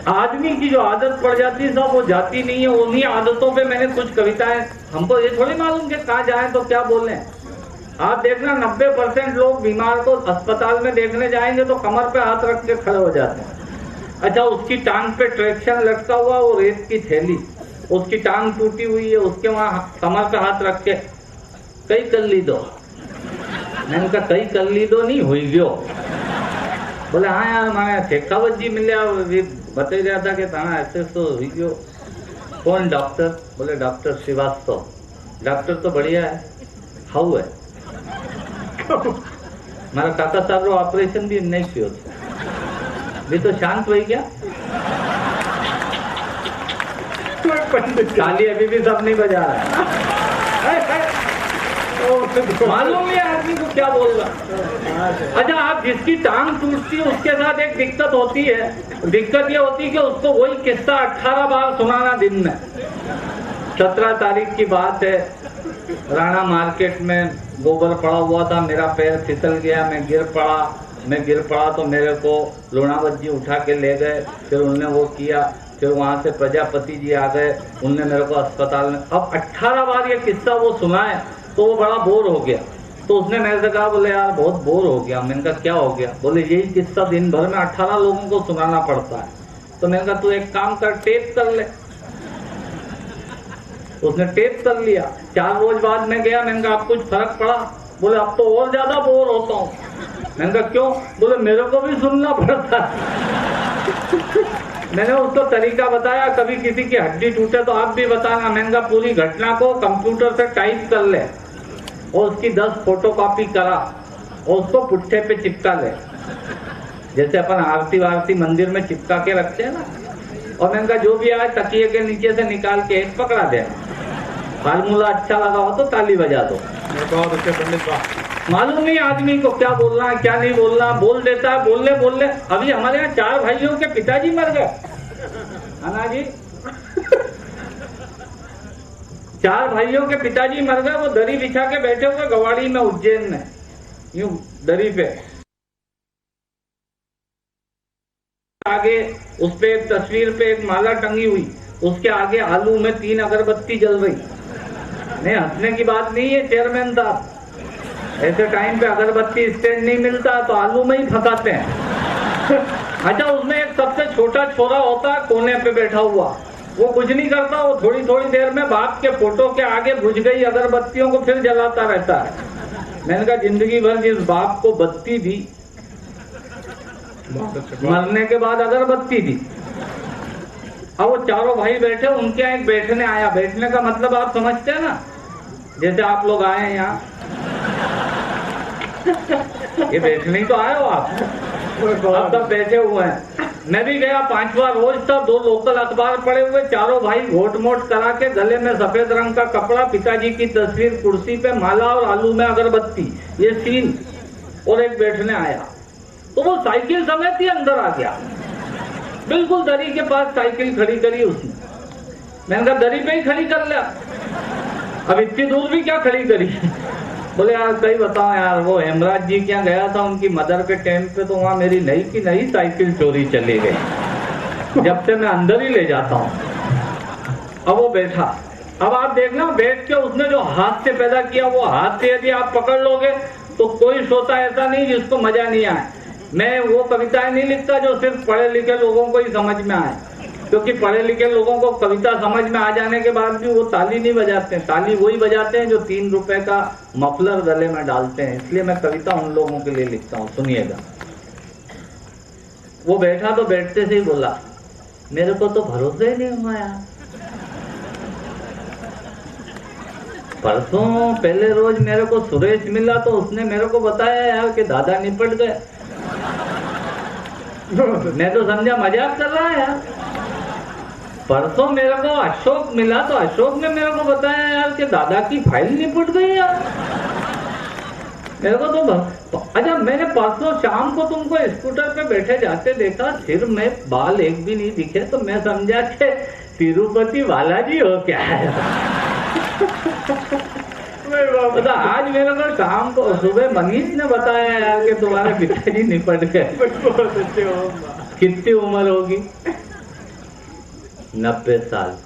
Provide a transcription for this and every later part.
आदमी की जो आदत पड़ जाती है साहब वो जाती नहीं है। उन्हीं आदतों पे मैंने कुछ कविताएं, हमको ये थोड़ी मालूम कि कहाँ जाए तो क्या बोलें। आप देखना 90% लोग बीमार को अस्पताल में देखने जाएंगे तो कमर पे हाथ रख के खड़े हो जाते हैं। अच्छा, उसकी टांग पे ट्रैक्शन लटका हुआ, वो रेत की थैली, उसकी टांग टूटी हुई है, उसके वहां कमर पे हाथ रख के कई कर ली दो। मैंने कहा कई कर ली दो नहीं हुई गयो। बोले हाँ यार माने शेखावत जी मिले बता रहा था कि हाँ ऐसे तो हुई गयो। कौन डॉक्टर? बोले डॉक्टर श्रीवास्तव। डॉक्टर तो बढ़िया है, हाउ है? मारा काका साहब रो ऑपरेशन भी नहीं किया भी तो शांत हुई क्या? ताली अभी भी सब नहीं बजा रहा है। मालूम नहीं आदमी को क्या बोल रहा। अच्छा, आप जिसकी टांग टूटती है उसके साथ एक दिक्कत होती है। दिक्कत ये होती है कि उसको वही किस्सा 18 बार सुनाना दिन में। 17 तारीख की बात है, राणा मार्केट में गोबर पड़ा हुआ था, मेरा पैर फिसल गया, मैं गिर पड़ा तो मेरे को लोणावत जी उठा के ले गए। फिर उनने वो किया, फिर वहां से प्रजापति जी आ गए, उनने मेरे को अस्पताल में। अब 18 बार ये किस्सा वो सुनाए तो वो बड़ा बोर हो गया। तो उसने मेरे से कहा, बोले यार बहुत बोर हो गया। मैंने कहा क्या हो गया? बोले यही किस्सा दिन भर में 18 लोगों को सुनाना पड़ता है। तो मैंने कहा तू एक काम कर, टेप कर ले। उसने टेप कर लिया। 4 रोज बाद मैं गया, मैंने कहा आप कुछ फर्क पड़ा? बोले अब तो और ज्यादा बोर होता हूँ। मैंने कहा क्यों? बोले मेरे को भी सुनना पड़ता है। मैंने उसको तरीका बताया, कभी किसी की हड्डी टूटे तो आप भी बताना। मैंने कहा पूरी घटना को कंप्यूटर से टाइप कर ले और उसकी 10 फोटोकॉपी करा और उसको पुट्ठे पे चिपका ले, जैसे अपन आरती वारती मंदिर में चिपका के रखते हैं ना। और मैंने कहा जो भी आए तकिए के नीचे से निकाल के एक पकड़ा दे। फार्मूला अच्छा लगा हो तो ताली बजा दो। बहुत अच्छे पंडित। मालूम नहीं आदमी को क्या बोलना है क्या नहीं बोलना, बोल देता है बोल ले। अभी हमारे यहाँ 4 भाइयों के पिताजी मर गए, है ना जी। 4 भाइयों के पिताजी मर गए। वो दरी बिछा के बैठे हुए गवाड़ी में, उज्जैन में, यूं दरी पे। आगे उस पे एक तस्वीर पे एक माला टंगी हुई, उसके आगे आलू में 3 अगरबत्ती जल रही। नहीं, हंसने की बात नहीं है चेयरमैन साहब। ऐसे टाइम पे अगरबत्ती स्टैंड नहीं मिलता तो आलू में ही फंसाते हैं। अच्छा, उसमें एक सबसे छोटा छोरा होता है कोने पे बैठा हुआ, वो कुछ नहीं करता। वो थोड़ी थोड़ी देर में बाप के फोटो के आगे बुझ गई अगरबत्तियों को फिर जलाता रहता है। मैंने कहा जिंदगी भर जिस बाप को बत्ती दी, मरने के बाद अगरबत्ती दी। अब वो चारों भाई बैठे, उनके यहाँ एक बैठने आया। बैठने का मतलब आप समझते हैं ना, जैसे आप लोग आए हैं यहाँ, ये बैठने ही तो आए हो आप। अब तब बैठे हुए हैं। मैं भी गया 5वां रोज था। 2 लोकल अखबार पड़े हुए, चारों भाई घोट मोट करा के, गले में सफेद रंग का कपड़ा, पिताजी की तस्वीर, कुर्सी पे माला और आलू में अगरबत्ती, ये सीन। और एक बैठने आया तो वो साइकिल समेत ही अंदर आ गया। बिल्कुल दरी के पास साइकिल खड़ी करी उसने। मैंने कहा दरी पे ही खड़ी कर लिया, अब इतनी दूर भी क्या खड़ी करी? बोले यार सही बताओ यार, वो हेमराज जी क्या गया था उनकी मदर के टाइम पे, तो वहां मेरी नई की नई साइकिल चोरी चली गई। जब से मैं अंदर ही ले जाता हूँ। अब वो बैठा। अब आप देखना, बैठ के उसने जो हाथ से पैदा किया, वो हाथ से यदि आप पकड़ लोगे तो कोई श्रोता ऐसा नहीं जिसको मजा नहीं आए। मैं वो कविताएं नहीं लिखता जो सिर्फ पढ़े लिखे लोगों को ही समझ में आए, क्योंकि पढ़े लिखे लोगों को कविता समझ में आ जाने के बाद भी वो ताली नहीं बजाते। ताली वही बजाते हैं जो 3 रुपए का मफलर गले में डालते हैं। इसलिए मैं कविता उन लोगों के लिए लिखता हूँ। सुनिएगा। वो बैठा तो बैठते से ही बोला, मेरे को तो भरोसा ही नहीं हुआ यार। परसों पहले रोज मेरे को सुरेश मिला तो उसने मेरे को बताया यार कि दादा निपट गए। मैं तो समझा मजाक कर रहा है यार। परसों मेरे को अशोक मिला तो अशोक ने मेरे को बताया यार कि दादा की फाइल निपट गई यार। मेरे को तो अच्छा, मैंने परसों शाम को तुमको स्कूटर पे बैठे जाते देखा, सिर में बाल एक भी नहीं दिखे, तो मैं समझा कि तिरुपति बालाजी हो क्या है। तो आज मेरे को शाम को सुबह मनीष ने बताया यार कि तुम्हारे पिताजी निपट गए। कितनी उम्र होगी? 90 साल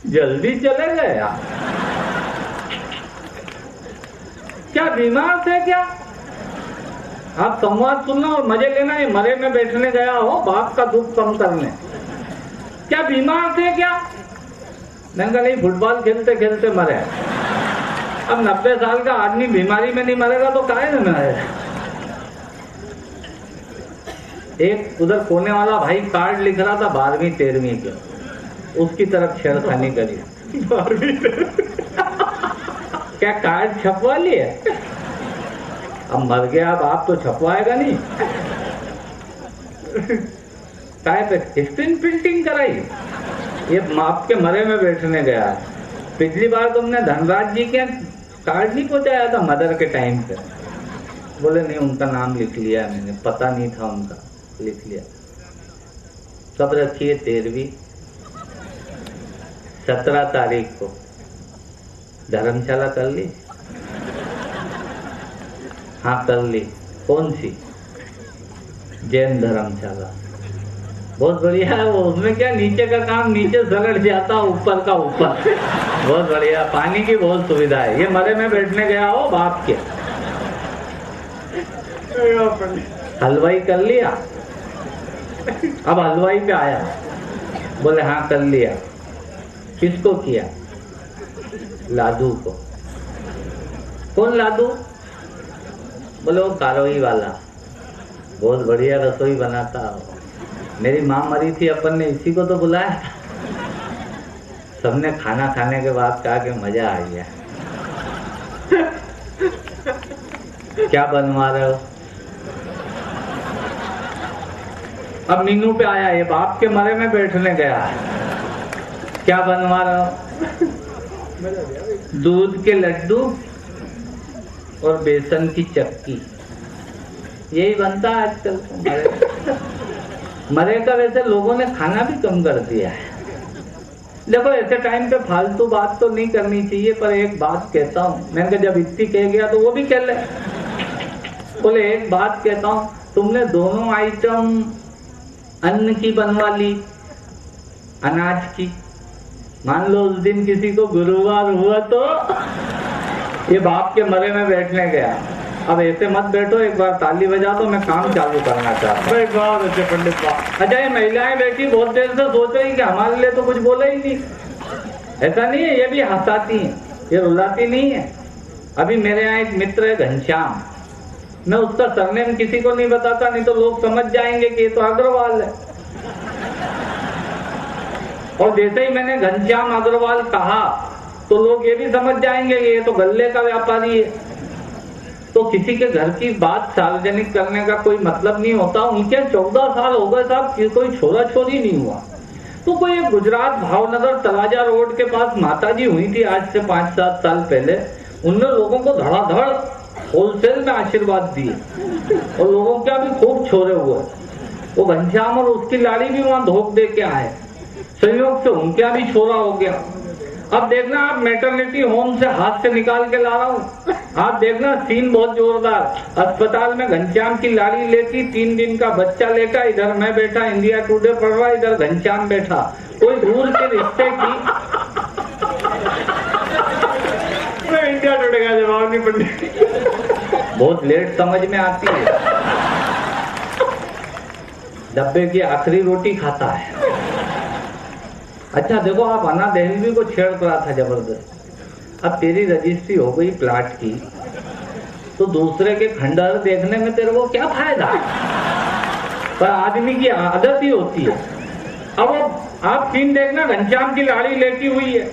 जल्दी चले गए आप। क्या बीमार थे क्या? आप संवाद सुनना और मजे लेना। ये मरे में बैठने गया हो बाप का दुख कम करने। क्या बीमार थे क्या? मैंने कहा नहीं, फुटबॉल खेलते खेलते मरे। अब 90 साल का आदमी बीमारी में नहीं मरेगा तो काहे में मरेगा? एक उधर कोने वाला भाई कार्ड लिख रहा था 12वीं 13वीं के, उसकी तरफ छेड़खानी करी। 12वीं क्या कार्ड छपवा लिए? अब मर गया, अब आप तो छपवाएगा नहीं। टाइप स्क्रीन प्रिंटिंग कराई। ये आपके मरे में बैठने गया है। पिछली बार तुमने धनराज जी के कार्ड नहीं पहुंचाया था मदर के टाइम पे? बोले नहीं, उनका नाम लिख लिया मैंने, पता नहीं था उनका, लिख लिया। कब रखी है? 13वीं 17 तारीख को। धर्मशाला कर ली? हाँ कर ली। कौन सी? जैन धर्मशाला। बहुत बढ़िया है वो। उसमें क्या, नीचे का काम नीचे सलट जाता, ऊपर का ऊपर। बहुत बढ़िया, पानी की बहुत सुविधा है। ये मरे में बैठने गया हो बाप के। हलवाई कर लिया? अब हलवाई पे आया, बोले हाँ कर लिया। किसको किया? लादू को। कौन लादू? बोले वो कारोई वाला, बहुत बढ़िया रसोई बनाता हो। मेरी माँ मरी थी, अपन ने इसी को तो बुलाया था। सबने खाना खाने के बाद कहा कि मजा आ गया। क्या बनवा रहे हो? अब मीनू पे आया, ये बाप के मरे में बैठने गया है। क्या बनवा रहे हो? दूध के लड्डू और बेसन की चक्की, यही बनता है आजकल। मरे का वैसे लोगों ने खाना भी कम कर दिया है। देखो ऐसे टाइम पे फालतू बात तो नहीं करनी चाहिए, पर एक बात कहता हूँ। मैंने कहा जब इतनी कह गया तो वो भी कह ले। बोले एक बात कहता हूँ, तुमने दोनों आइटम अन्न की बनवा ली, अनाज की। मान लो उस दिन किसी को गुरुवार हुआ तो ये बाप के मरे में बैठने गया। अब ऐसे मत बैठो, एक बार ताली बजा दो, मैं काम चालू करना चाहता हूँ। बहुत अच्छे पंडित साहब। अच्छा, ये महिलाएं बैठी बहुत देर से सोच रही कि हमारे लिए तो कुछ बोला ही नहीं। ऐसा नहीं है, ये भी हंसाती हैं, ये रुलाती नहीं है। अभी मेरे यहाँ एक मित्र है घनश्याम, मैं उसका सरनेम किसी को नहीं बताता, नहीं तो लोग समझ जाएंगे कि ये तो अग्रवाल है। और जैसे ही मैंने घनश्याम अग्रवाल कहा तो लोग ये भी समझ जाएंगे कि ये तो गल्ले का व्यापारी है। तो किसी के घर की बात सार्वजनिक करने का कोई मतलब नहीं होता। उनके 14 साल हो गए साहब, कोई छोरा छोरी नहीं हुआ। तो कोई एक गुजरात भावनगर तलाजा रोड के पास माताजी हुई थी आज से 5-7 साल पहले। उनने लोगों को धड़ाधड़ होलसेल में आशीर्वाद दिए और लोगों के भी खूब छोरे हुए। वो घनश्याम और उसकी लाड़ी भी वहां धोख दे के आए, संयोग से उनके भी छोरा हो गया। अब देखना, आप मैटरनिटी होम से हाथ से निकाल के ला रहा हूँ, आप देखना सीन बहुत जोरदार। अस्पताल में घनश्याम की लाड़ी लेती, 3 दिन का बच्चा लेटा, इधर मैं बैठा इंडिया टुडे पढ़ रहा, इधर घनश्याम बैठा। कोई दूर के रिश्ते की इंडिया टुडे का जवाब नहीं पंडित। बहुत लेट समझ में आती है। डब्बे की आखिरी रोटी खाता है। अच्छा देखो, आप अन्ना दहलवी को छेड़ रहा था जबरदस्त। अब तेरी रजिस्ट्री हो गई प्लाट की, तो दूसरे के खंडहर देखने में तेरे को क्या फायदा? पर आदमी की आदत ही होती है। अब आप सीन देखना, घनश्याम की लाड़ी लेटी हुई है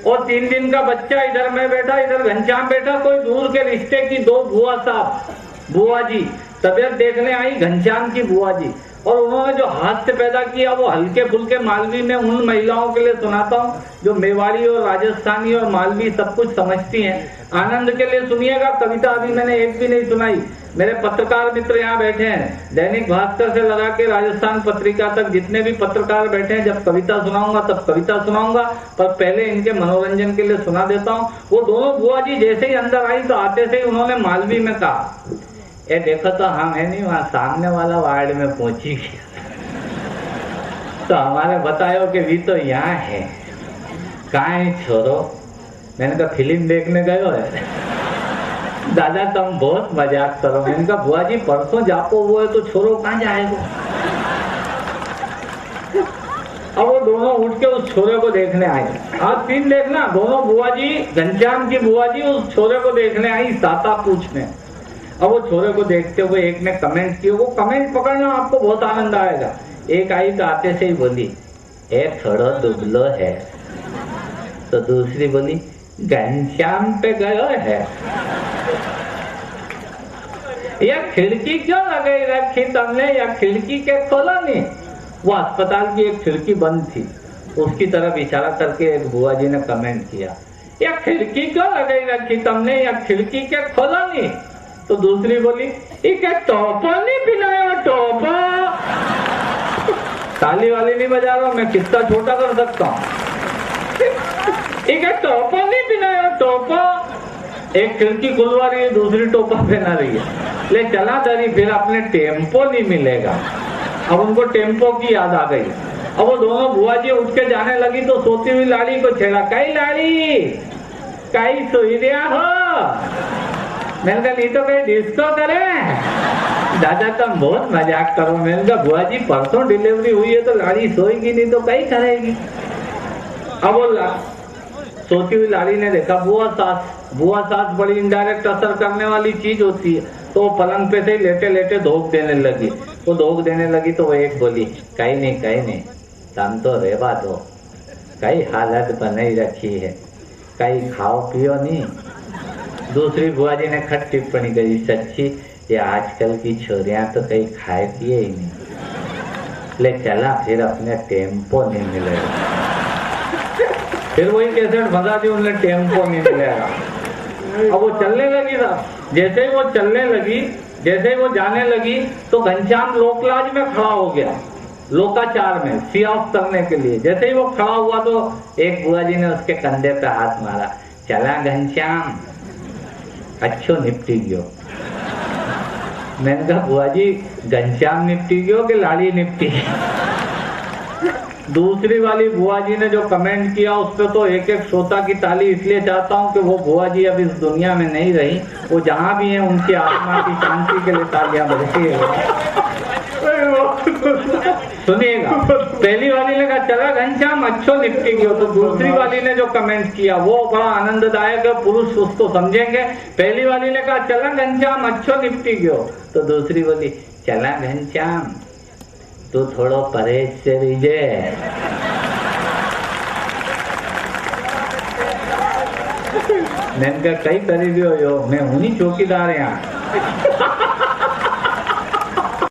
और 3 दिन का बच्चा, इधर मैं बैठा, इधर घनश्याम बैठा। कोई दूर के रिश्ते की 2 बुआ साहब, बुआ जी तबियत देखने आई, घनश्याम की बुआ जी। और उन्होंने जो हाथ से पैदा किया वो हल्के फुल्के मालवी में उन महिलाओं के लिए सुनाता हूँ जो मेवाड़ी और राजस्थानी और मालवी सब कुछ समझती हैं। आनंद के लिए सुनिएगा। कविता अभी मैंने एक भी नहीं सुनाई। मेरे पत्रकार मित्र यहाँ बैठे हैं, दैनिक भास्कर से लगा के राजस्थान पत्रिका तक जितने भी पत्रकार बैठे हैं, जब कविता सुनाऊंगा तब कविता सुनाऊंगा, पर पहले इनके मनोरंजन के लिए सुना देता हूँ। वो दोनों बुआ जी जैसे ही अंदर आई तो आते से ही उन्होंने मालवी में कहा, ये देखो तो हम है नहीं, वहां सामने वाला वार्ड में पहुंची। तो हमारे बतायो कि भी तो यहाँ है, कहाँ है छोरो? मैंने कहा फिल्म देखने गयो है। दादा तुम बहुत मजाक करो। मैंने कहा बुआ जी परसों जापो वो है तो छोरो कहाँ जाएगा? अब वो दोनों उठ के उस छोरे को देखने आए। आप सीन देखना, दोनों बुआ जी, घनश्याम की बुआ जी उस छोरे को देखने आई, साता पूछने। अब वो छोरे को देखते हुए एक ने कमेंट किया, वो कमेंट पकड़ना आपको बहुत आनंद आएगा। एक आई तो आते से ही बोली एक थोड़ा दुबलो है, तो दूसरी बोली घनश्याम पे गयो है। यह खिड़की क्यों लगाई रखी तुमने, या खिड़की के खोला नहीं? वो अस्पताल की एक खिड़की बंद थी, उसकी तरफ इशारा करके एक बुआ जी ने कमेंट किया, यह खिड़की क्यों लगाई रखी तुमने, या खिड़की के खोला नहीं? तो दूसरी बोली इके टोपा नहीं पिलाया, टोपा। ताली वाली नहीं बजा रहा हूं मैं, कितना छोटा कर सकता हूँ। इके टोपा नहीं पिलाया, टोपा। एक खिड़की खुलवा रही है, दूसरी टोपा पहना रही है। ले चला दरी, फिर अपने टेम्पो नहीं मिलेगा। अब उनको टेम्पो की याद आ गई। अब वो दोनों बुआ जी उठ के जाने लगी तो सोती हुई लाड़ी को छेड़ा, कई लाड़ी कई सोई दिया हो? मैंने कहा नहीं तो कहीं डिस्को करे। दादा तुम बहुत मजाक करो। मैंने कहा बुआ जी परसों डिलीवरी हुई है तो लाड़ी सोएगी नहीं तो कहीं करेगी। अब वो सोती हुई लाड़ी ने देखा बुआ सास बड़ी इनडायरेक्ट असर करने वाली चीज होती है, तो वो पलंग पे से लेटे लेटे धोख देने लगी। वो धोख देने लगी तो वो एक बोली कहीं नहीं तुम तो रेवा दो, कई हालत बनाई रखी है, कहीं खाओ पियो नहीं। दूसरी बुआ जी ने खट टिप्पणी करी, सच्ची ये आजकल की छोरियां तो कहीं खाए पिए ही नहीं। ले चला, फिर अपने टेम्पो नहीं मिलेगा। फिर वही कैसेट फंसा दी उन्हें, टेम्पो नहीं मिलेगा। अब वो चलने लगी था, जैसे ही वो चलने लगी, जैसे ही वो जाने लगी तो घनश्याम लोकलाज में खड़ा हो गया, लोकाचार में सी ऑफ करने के लिए। जैसे ही वो खड़ा हुआ तो एक बुआ जी ने उसके कंधे पे हाथ मारा, चला घनश्याम अच्छो निपटी गयो। मैंने कहा बुआ जी घनश्याम निपटी गयो कि लाड़ी निपटी? दूसरी वाली बुआ जी ने जो कमेंट किया उस पर तो एक एक श्रोता की ताली इसलिए चाहता हूँ कि वो बुआ जी अब इस दुनिया में नहीं रही। वो जहाँ भी हैं उनकी आत्मा की शांति के लिए तालियां बजती है। सुनिएगा, पहली वाली ने कहा चला घनश्याम अच्छो निपटी गयो, तो दूसरी वाली ने जो कमेंट किया वो बड़ा आनंददायक है, पुरुष उसको समझेंगे। पहली वाली ने कहा चला घनश्याम अच्छो निपटी गयो, तो दूसरी बोली चला घनश्याम तू थोड़ो परहेज से रहीजे। मैंने कहा कई करी दियो यो, मैं हूं नहीं चौकीदार यहाँ।